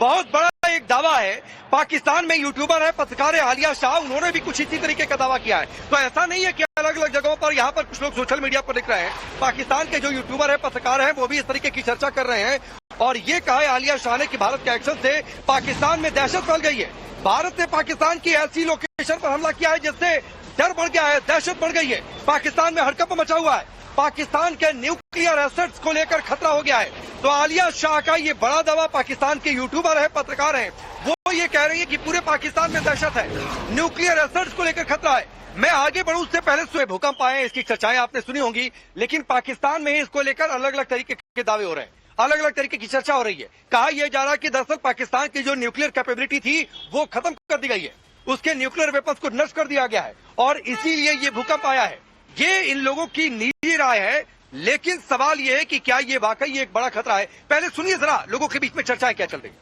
बहुत बड़ा एक दावा है। पाकिस्तान में यूट्यूबर है, पत्रकार है आलिया शाह, उन्होंने भी कुछ इसी तरीके का दावा किया है। तो ऐसा नहीं है कि अलग अलग जगहों पर, यहाँ पर कुछ लोग सोशल मीडिया पर लिख रहे हैं, पाकिस्तान के जो यूट्यूबर है, पत्रकार है, वो भी इस तरीके की चर्चा कर रहे हैं और ये कहा है आलिया शाह ने कि भारत के एक्शन से पाकिस्तान में दहशत फैल गई है। भारत ने पाकिस्तान की ऐसी लोकेशन पर हमला किया है जिससे डर बढ़ गया है, दहशत बढ़ गई है, पाकिस्तान में हड़कंप मचा हुआ है, पाकिस्तान के न्यूक्लियर एसेट्स को लेकर खतरा हो गया है। तो आलिया शाह का ये बड़ा दावा, पाकिस्तान के यूट्यूबर है, पत्रकार हैं, वो ये कह रही है कि पूरे पाकिस्तान में दहशत है, न्यूक्लियर एसेट्स को लेकर खतरा है। मैं आगे बढ़ूं उससे पहले सुबह भूकंप आए, इसकी चर्चाएं आपने सुनी होंगी, लेकिन पाकिस्तान में इसको लेकर अलग अलग तरीके के दावे हो रहे हैं, अलग अलग तरीके की चर्चा हो रही है। कहा यह जा रहा है कि दरअसल पाकिस्तान की जो न्यूक्लियर कैपेबिलिटी थी वो खत्म कर दी गई है, उसके न्यूक्लियर वेपन्स को नष्ट कर दिया गया है और इसीलिए ये भूकंप आया है। ये इन लोगों की निजी राय है, लेकिन सवाल ये है कि क्या ये वाकई एक बड़ा खतरा है। पहले सुनिए जरा लोगों के बीच में चर्चाएं क्या चल रही है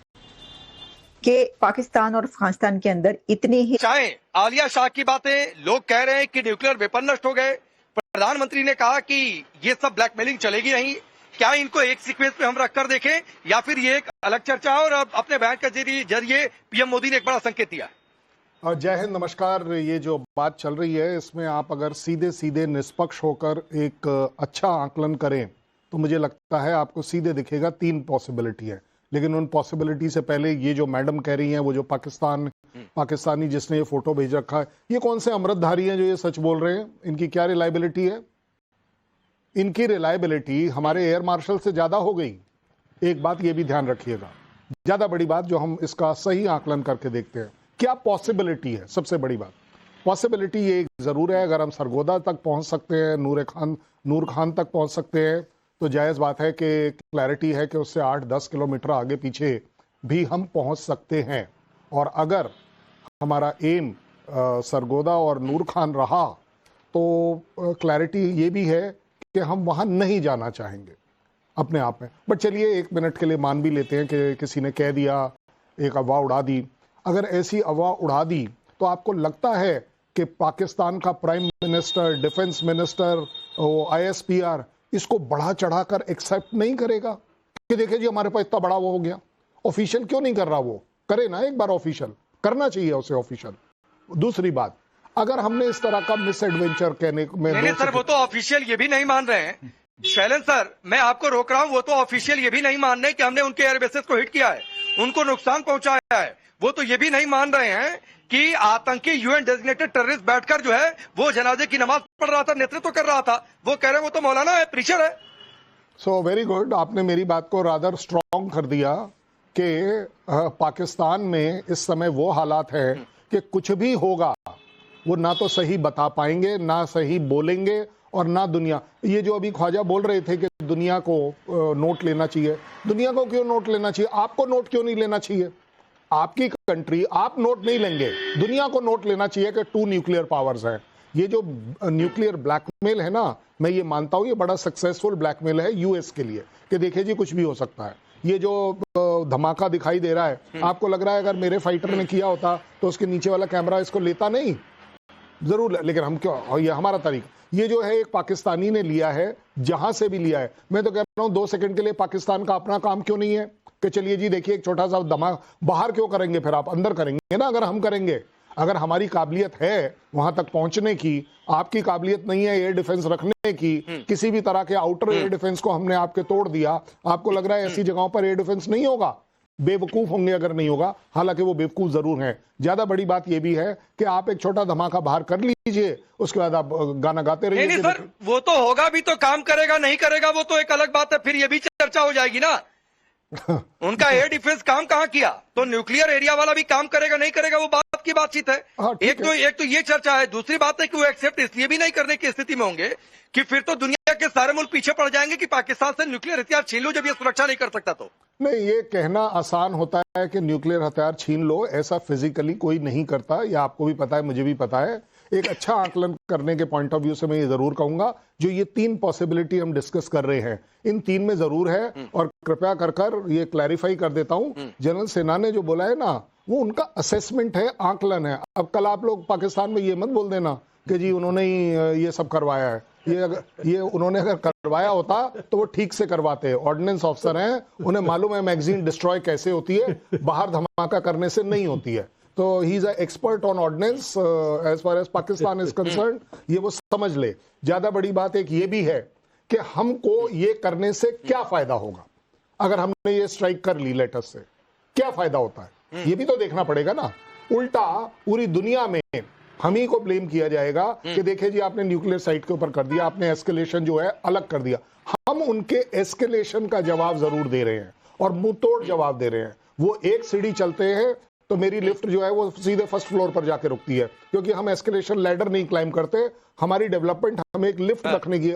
कि पाकिस्तान और अफगानिस्तान के अंदर इतनी ही चाहे आलिया शाह की बातें, लोग कह रहे हैं कि न्यूक्लियर वेपन नष्ट हो गए, प्रधानमंत्री ने कहा कि ये सब ब्लैकमेलिंग चलेगी नहीं। क्या इनको एक सीक्वेंस पे हम रखकर देखें या फिर ये एक अलग चर्चा है? और अब अपने बयान के जरिए पीएम मोदी ने एक बड़ा संकेत दिया। जय हिंद, नमस्कार। ये जो बात चल रही है इसमें आप अगर सीधे सीधे निष्पक्ष होकर एक अच्छा आकलन करें तो मुझे लगता है आपको सीधे दिखेगा 3 पॉसिबिलिटी है। लेकिन उन पॉसिबिलिटी से पहले ये जो मैडम कह रही हैं, वो जो पाकिस्तानी जिसने ये फोटो भेज रखा है, ये कौन से अमृतधारी हैं जो ये सच बोल रहे हैं? इनकी क्या रिलायबिलिटी है? इनकी रिलायबिलिटी हमारे एयर मार्शल से ज्यादा हो गई। एक बात ये भी ध्यान रखिएगा, ज्यादा बड़ी बात जो हम इसका सही आकलन करके देखते हैं, क्या पॉसिबिलिटी है। सबसे बड़ी बात पॉसिबिलिटी ये जरूर है, अगर हम सरगोदा तक पहुंच सकते हैं, नूर खान तक पहुंच सकते हैं तो जायज बात है कि क्लैरिटी है कि उससे 8-10 किलोमीटर आगे पीछे भी हम पहुंच सकते हैं। और अगर हमारा एम सरगोदा और नूर खान रहा तो क्लैरिटी ये भी है कि हम वहां नहीं जाना चाहेंगे अपने आप में। बट चलिए 1 मिनट के लिए मान भी लेते हैं कि किसी ने कह दिया, एक अफवाह उड़ा दी। अगर ऐसी अफवाह उड़ा दी तो आपको लगता है कि पाकिस्तान का prime minister, defence minister, ISPR इसको बढ़ा चढ़ाकर एक्सेप्ट नहीं करेगा कि देखिए जी हमारे पास इतना बड़ा वो हो गया? ऑफिशियल क्यों नहीं कर रहा? वो करे ना, एक बार ऑफिशियल करना चाहिए उसे ऑफिशियल। दूसरी बात, अगर हमने इस तरह का मिस एडवेंचर कहने में नहीं सर, वो तो ऑफिशियल ये भी नहीं मान रहे हैं। शैलेंद्र सर, मैं आपको रोक रहा हूं, वो तो ऑफिशियल ये भी नहीं मान रहे कि हमने उनके एयरबेसेस को हिट किया है, उनको नुकसान पहुंचाया है। वो तो ये भी नहीं मान रहे हैं कि आतंकी UN डेजिग्नेटेड टेररिस्ट बैठकर जो है वो जनाजे की नमाज पढ़ रहा था, नेतृत्व कर रहा था। वो कह रहे हैं वो तो मौलाना है, प्रीचर है। सो वेरी गुड, आपने मेरी बात को रादर स्ट्रॉन्ग कर दिया कि पाकिस्तान में इस समय वो हालात है कि कुछ भी होगा वो ना तो सही बता पाएंगे, ना सही बोलेंगे और ना दुनिया। ये जो अभी ख्वाजा बोल रहे थे कि दुनिया को नोट लेना चाहिए, दुनिया को क्यों नोट लेना चाहिए? आपको नोट क्यों नहीं लेना चाहिए? आपकी कंट्री, आप नोट नहीं लेंगे, दुनिया को नोट लेना चाहिए कि 2 न्यूक्लियर पावर्स हैं। ये जो न्यूक्लियर ब्लैकमेल है ना, मैं ये मानता हूं ये बड़ा सक्सेसफुल ब्लैकमेल है US के लिए कि देखिए जी कुछ भी हो सकता है। ये जो धमाका दिखाई दे रहा है, आपको लग रहा है अगर मेरे फाइटर ने किया होता तो उसके नीचे वाला कैमरा इसको लेता नहीं? जरूर, लेकिन हम क्यों, ये हमारा तरीका। ये जो है एक पाकिस्तानी ने लिया है, जहां से भी लिया है। मैं तो कह रहा हूं 2 सेकंड के लिए पाकिस्तान का अपना काम क्यों नहीं है कि चलिए जी देखिए एक छोटा सा धमाका बाहर क्यों करेंगे, फिर आप अंदर करेंगे ना। अगर हम करेंगे, अगर हमारी काबिलियत है वहां तक पहुंचने की, आपकी काबिलियत नहीं है एयर डिफेंस रखने की, किसी भी तरह के आउटर एयर डिफेंस को हमने आपके तोड़ दिया, आपको लग रहा है ऐसी जगहों पर एयर डिफेंस नहीं होगा? बेवकूफ होंगे अगर नहीं होगा, हालांकि वो बेवकूफ जरूर हैं। ज्यादा बड़ी बात ये भी है कि आप एक छोटा धमाका बाहर कर लीजिए, उसके बाद आप गाना गाते रहिए। नहीं सर, वो तो होगा भी तो काम करेगा नहीं करेगा वो तो एक अलग बात है, फिर ये भी चर्चा हो जाएगी ना। उनका एयर डिफेंस काम कहां किया, तो न्यूक्लियर एरिया वाला भी काम करेगा नहीं करेगा वो बात की बातचीत है। हाँ, एक तो ये चर्चा है। दूसरी बात है कि वो एक्सेप्ट इसलिए भी नहीं करने की स्थिति में होंगे कि फिर तो दुनिया के सारे मुल्क पीछे पड़ जाएंगे कि पाकिस्तान से न्यूक्लियर हथियार छीन लो जब ये सुरक्षा नहीं कर सकता तो। नहीं, ये कहना आसान होता है कि न्यूक्लियर हथियार छीन लो, ऐसा फिजिकली कोई नहीं करता। ये आपको भी पता है, मुझे भी पता है। एक अच्छा आकलन करने के पॉइंट ऑफ व्यू से मैं ये जरूर कहूंगा, जो ये 3 पॉसिबिलिटी हम डिस्कस कर रहे हैं, इन 3 में जरूर है। और कृपया कर ये क्लैरिफाई कर देता हूं, जनरल सेना ने जो बोला है ना, वो उनका असेसमेंट है, आकलन है। अब कल आप लोग पाकिस्तान में ये मत बोल देना कि जी उन्होंने ही ये सब करवाया है। ये उन्होंने अगर करवाया होता तो वो ठीक से करवाते। ऑर्डिनेंस ऑफिसर हैं, उन्हें मालूम है मैगजीन डिस्ट्रॉय कैसे होती है, बाहर धमाका करने से नहीं होती है। तो he is a expert on ordinance as far as Pakistan is concerned, ये वो समझ ले। ज्यादा बड़ी बात एक ये भी है कि हमको ये करने से क्या फायदा होगा अगर हमने ये स्ट्राइक कर ली लेटर से, क्या फायदा होता है ये भी तो देखना पड़ेगा ना। उल्टा पूरी दुनिया में हम ही को ब्लेम किया जाएगा कि देखिए जी आपने न्यूक्लियर साइट के ऊपर कर दिया, आपने एस्केलेशन जो है अलग कर दिया। हम उनके एस्केलेशन का जवाब जरूर दे रहे हैं और मुंह तोड़ जवाब दे रहे हैं। वो एक सीढ़ी चलते हैं तो मेरी लिफ्ट जो है वो सीधे फर्स्ट फ्लोर पर जाके रुकती है, क्योंकि हम एस्केलेशन लैडर नहीं क्लाइम करते। हमारी डेवलपमेंट हमें एक लिफ्ट रखने की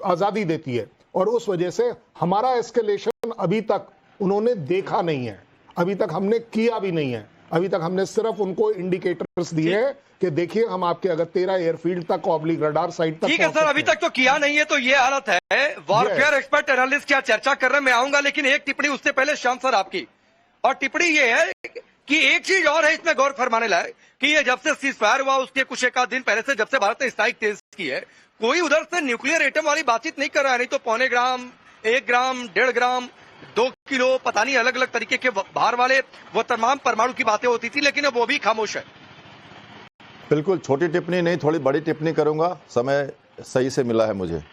आजादी देती है, और उस वजह से हमारा एस्केलेशन अभी तक उन्होंने देखा नहीं है, अभी तक हमने किया भी नहीं है। अभी तक हमने सिर्फ उनको इंडिकेटर्स दिए हैं कि देखिए हम आपके अगर 13 एयरफील्ड तक ऑब्लिक रडार साइट तक। ठीक है सर, अभी तक तो किया नहीं है, तो ये हालत है। वॉरफेयर एक्सपर्ट एनालिस्ट क्या चर्चा कर रहे हैं, मैं आऊंगा, लेकिन एक टिप्पणी उससे पहले श्याम सर आपकी, और टिप्पणी ये है कि एक चीज और है इसमें गौर फरमाने लायक कि ये जब से सीजफायर हुआ उसके कुछ एक आध दिन पहले से जब से भारत ने स्ट्राइक तेज की है, कोई उधर से न्यूक्लियर एटम वाली बातचीत नहीं कर रहा है। नहीं तो 0.25 ग्राम, 1 ग्राम, 1.5 ग्राम, 2 किलो, पता नहीं अलग अलग तरीके के भार वाले वो तमाम परमाणु की बातें होती थी, लेकिन अब वो भी खामोश है। बिल्कुल छोटी टिप्पणी नहीं, थोड़ी बड़ी टिप्पणी करूंगा, समय सही से मिला है मुझे।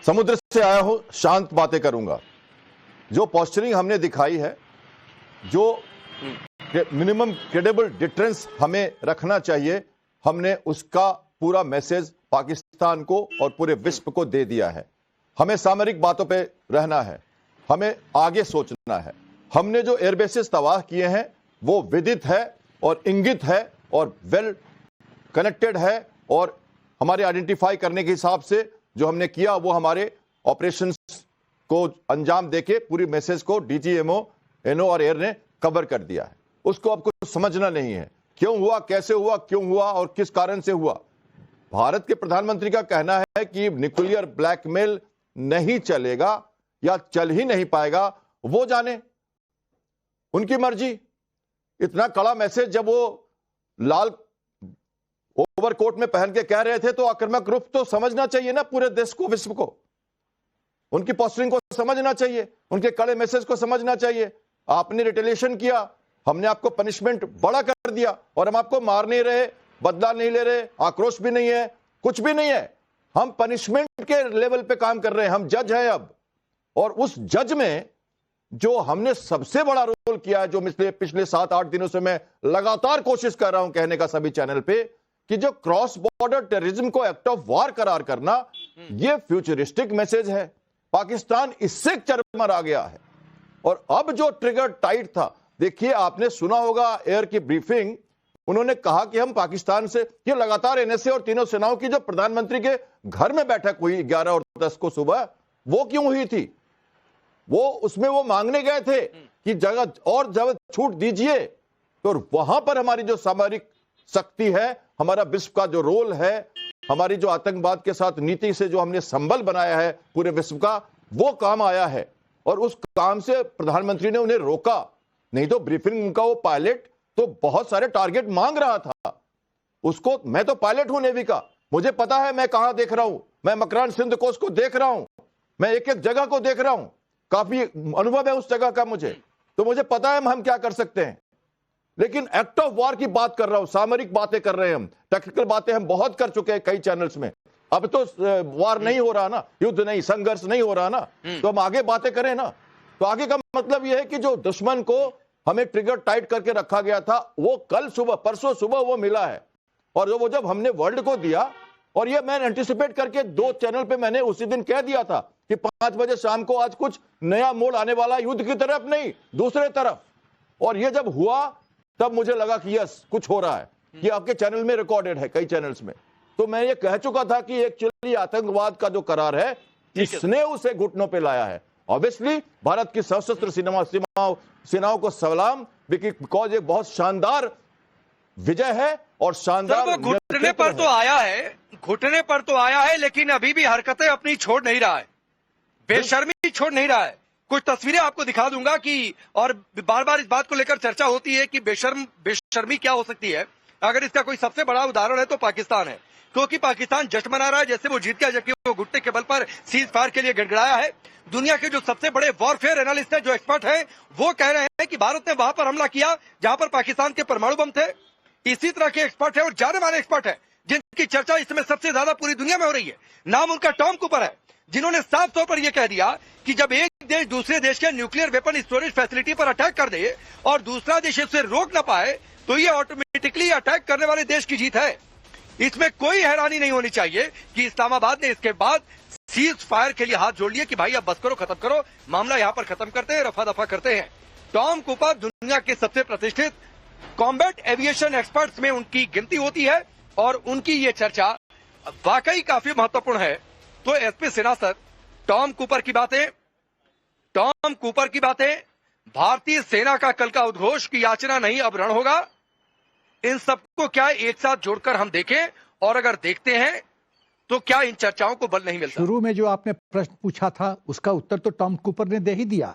समुद्र से आया हूं, शांत बातें करूंगा। जो पोस्चरिंग हमने दिखाई है, जो मिनिमम क्रेडिबल डिटरेंस हमें रखना चाहिए, हमने उसका पूरा मैसेज पाकिस्तान को और पूरे विश्व को दे दिया है। हमें सामरिक बातों पे रहना है, हमें आगे सोचना है। हमने जो एयरबेसेस तबाह किए हैं वो विदित है और इंगित है और वेल कनेक्टेड है, और हमारे आइडेंटिफाई करने के हिसाब से जो हमने किया वो हमारे ऑपरेशंस को अंजाम देके पूरी मैसेज को डीजीएमओ, एनओ और एयर ने कवर कर दिया है। उसको अब कुछ समझना नहीं है क्यों हुआ, कैसे हुआ, क्यों हुआ और किस कारण से हुआ। भारत के प्रधानमंत्री का कहना है कि न्यूक्लियर ब्लैकमेल नहीं चलेगा या चल ही नहीं पाएगा, वो जाने, उनकी मर्जी। इतना कड़ा मैसेज जब वो लाल ओवरकोट में पहन के कह रहे थे तो आक्रामक रूप तो समझना चाहिए ना पूरे देश को, विश्व को। उनकी पोस्टरिंग को समझना चाहिए, उनके कड़े मैसेज को समझना चाहिए। आपने रिटेलिएशन किया, हमने आपको पनिशमेंट बड़ा कर दिया, और हम आपको मार नहीं रहे, बदला नहीं ले रहे, आक्रोश भी नहीं है, कुछ भी नहीं है। हम पनिशमेंट के लेवल पे काम कर रहे हैं, हम जज हैं अब। और उस जज में जो हमने सबसे बड़ा रोल किया है, जो पिछले 7-8 दिनों से मैं लगातार कोशिश कर रहा हूं कहने का सभी चैनल पे, कि जो क्रॉस बॉर्डर टेररिज्म को एक्ट ऑफ वार करार करना, यह फ्यूचरिस्टिक मैसेज है। पाकिस्तान इससे चरमरा गया है। और अब जो ट्रिगर टाइट था, देखिए आपने सुना होगा एयर की ब्रीफिंग, उन्होंने कहा कि हम पाकिस्तान से, ये लगातार एनएसए और तीनों सेनाओं की जो प्रधानमंत्री के घर में बैठक हुई 11 और 10 को सुबह, वो क्यों हुई थी? वो उसमें वो मांगने गए थे कि जगह और जगह छूट दीजिए। तो वहां पर हमारी जो सामरिक शक्ति है, हमारा विश्व का जो रोल है, हमारी जो आतंकवाद के साथ नीति से जो हमने संबल बनाया है पूरे विश्व का, वो काम आया है। और उस काम से प्रधानमंत्री ने उन्हें रोका, नहीं तो ब्रीफिंग उनका वो पायलट तो बहुत सारे टारगेट मांग रहा था उसको। मैं तो पायलट हूं नेवी का, मुझे पता है मैं कहां देख रहा हूं। मैं मकरान सिंध कोस्ट को देख रहा हूं, मैं एक एक जगह को देख रहा हूं, काफी अनुभव है उस जगह का मुझे, तो मुझे पता है हम क्या कर सकते हैं। लेकिन एक्ट ऑफ वार की बात कर रहा हूं, सामरिक बातें कर रहे हैं हम, टेक्निकल बातें हम बहुत कर चुके हैं कई चैनल्स में। अब तो वार नहीं हो रहा ना, युद्ध नहीं, संघर्ष नहीं हो रहा ना, तो हम आगे बातें करें ना। तो आगे का मतलब यह है कि जो दुश्मन को हमें ट्रिगर टाइट करके रखा गया था, वो कल सुबह, परसों सुबह वो मिला है। और वो जब हमने वर्ल्ड को दिया, और ये मैं एंटिसिपेट करके 2 चैनल पे मैंने उसी दिन कह दिया था कि 5 बजे शाम को आज कुछ नया मोड़ आने वाला, युद्ध की तरफ नहीं, दूसरे तरफ। और ये जब हुआ तब मुझे लगा कि यस, कुछ हो रहा है। ये आपके चैनल में रिकॉर्डेड है, कई चैनल्स में। तो मैं ये कह चुका था कि एक्चुअली आतंकवाद का जो करार है, किसने उसे घुटनों पे लाया है। ऑब्वियसली भारत की सशस्त्र सेनाओं को सलाम, बिकॉज एक बहुत शानदार विजय है और शानदार घुटने पर तो आया है, घुटने पर तो आया है, लेकिन अभी भी हरकतें अपनी छोड़ नहीं रहा है, बेशर्मी छोड़ नहीं रहा है। कुछ तस्वीरें आपको दिखा दूंगा कि, और बार बार इस बात को लेकर चर्चा होती है कि बेशर्मी क्या हो सकती है। अगर इसका कोई सबसे बड़ा उदाहरण है तो पाकिस्तान है। क्योंकि पाकिस्तान जश्न मना रहा है जैसे वो जीत गया, जबकि वो घुटने के बल पर सीज फायर के लिए गिड़गिड़ाया है। दुनिया के जो सबसे बड़े वॉरफेयर एनालिस्ट है, जो एक्सपर्ट है, वो कह रहे हैं कि भारत ने वहां पर हमला किया जहां पर पाकिस्तान के परमाणु बम थे। इसी तरह के एक्सपर्ट है और जाने माने एक्सपर्ट है जिनकी चर्चा इस समय सबसे ज्यादा पूरी दुनिया में हो रही है। नाम उनका टॉम कूपर है, जिन्होंने साफ तौर पर यह कह दिया कि जब एक देश दूसरे देश के न्यूक्लियर वेपन स्टोरेज फैसिलिटी पर अटैक कर दे और दूसरा देश इसे रोक ना पाए तो ये ऑटोमेटिकली अटैक करने वाले देश की जीत है। इसमें कोई हैरानी नहीं होनी चाहिए कि इस्लामाबाद ने इसके बाद सीज फायर के लिए हाथ जोड़ लिए कि भाई अब बस करो, खत्म करो, मामला यहां पर खत्म करते हैं, रफा दफा करते हैं। टॉम कूपर दुनिया के सबसे प्रतिष्ठित कॉम्बैट एविएशन एक्सपर्ट्स में उनकी गिनती होती है और उनकी ये चर्चा वाकई काफी महत्वपूर्ण है। तो SP Sinha sir, Tom Cooper की बातें भारतीय सेना का कल का उद्घोष की याचना नहीं, अब रण होगा। इन सबको क्या एक साथ जोड़कर हम देखें, और अगर देखते हैं तो क्या इन चर्चाओं को बल नहीं मिलता? शुरू में जो आपने प्रश्न पूछा था उसका उत्तर तो टॉम कूपर ने दे ही दिया।